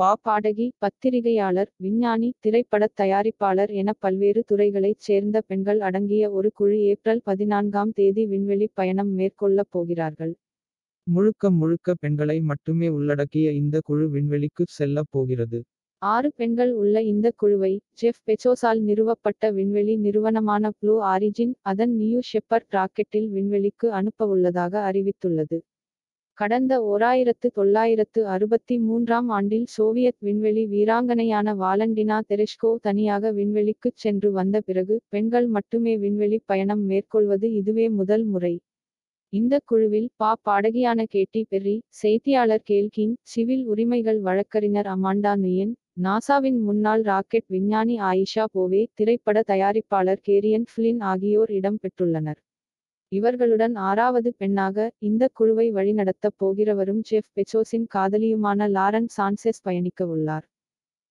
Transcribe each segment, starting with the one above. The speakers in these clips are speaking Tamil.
பாடகி, பத்திரிகையாளர், விஞ்ஞானி, திரைப்படத் தயாரிப்பாளர் என பல்வேறு துறைகளைச் சேர்ந்த பெண்கள் அடங்கிய ஒரு குழு ஏப்ரல் 14ஆம் தேதி விண்வெளிப் பயணம் மேற்கொள்ளப் போகிறார்கள். முழுக்க முழுக்க பெண்களை மட்டுமே உள்ளடக்கிய இந்த குழு விண்வெளிக்குச் செல்லப் போகிறது. 6 பெண்கள் உள்ள இந்த குழுவை, ஜெஃப் பெசோஸால் நிறுவப்பட்ட விண்வெளி நிறுவனமான ப்ளூ ஆரிஜின், அதன் நியூ ஷெப்பர்ட் ராக்கெட்டில் விண்வெளிக்கு அனுப்பவுள்ளதாக அறிவித்துள்ளது. கடந்த 1963ஆம் ஆண்டில் சோவியத் விண்வெளி வீராங்கனையான வாலண்டினா தெரெஷ்கோ தனியாக விண்வெளிக்குச் சென்று வந்த பிறகு, பெண்கள் மட்டுமே விண்வெளிப் பயணம் மேற்கொள்வது இதுவே முதல் முறை. இந்த குழுவில் பாடகியான கேட்டி பெர்ரி, செய்தியாளர் கேல் கிங், சிவில் உரிமைகள் வழக்கறிஞர் அமாண்டா நுயென், நாசாவின் முன்னாள் ராக்கெட் விஞ்ஞானி ஆயிஷா போவே, திரைப்பட தயாரிப்பாளர் கேரியன் ஃபிலின் ஆகியோர் இடம் பெற்றுள்ளனர். இவர்களுடன் 6வது பெண்ணாக, இந்த குழுவை வழிநடத்தப் போகிறவரும் ஜெஃப் பெசோஸின் காதலியுமான லாரன் சான்செஸ் பயணிக்கவுள்ளார்.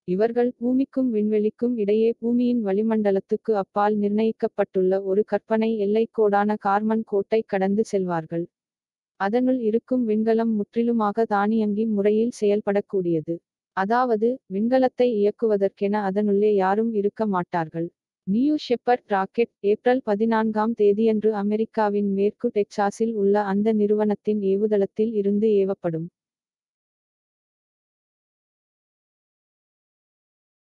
இவர்கள் பூமிக்கும் விண்வெளிக்கும் இடையே பூமியின் வளிமண்டலத்துக்கு அப்பால் நிர்ணயிக்கப்பட்டுள்ள ஒரு கற்பனை எல்லைக்கோடான கார்மன் கோட்டை கடந்து செல்வார்கள். அதனுள் இருக்கும் விண்கலம் முற்றிலுமாக தானியங்கி முறையில் செயல்படக்கூடியது. அதாவது, விண்கலத்தை இயக்குவதற்கென அதனுள்ளே யாரும் இருக்க மாட்டார்கள். நியூ ஷெப்பர்ட் ராக்கெட், ஏப்ரல் 14ஆம் தேதியன்று அமெரிக்காவின் மேற்கு டெக்சாஸில் உள்ள அந்த நிறுவனத்தின் ஏவுதளத்தில் இருந்து ஏவப்படும்.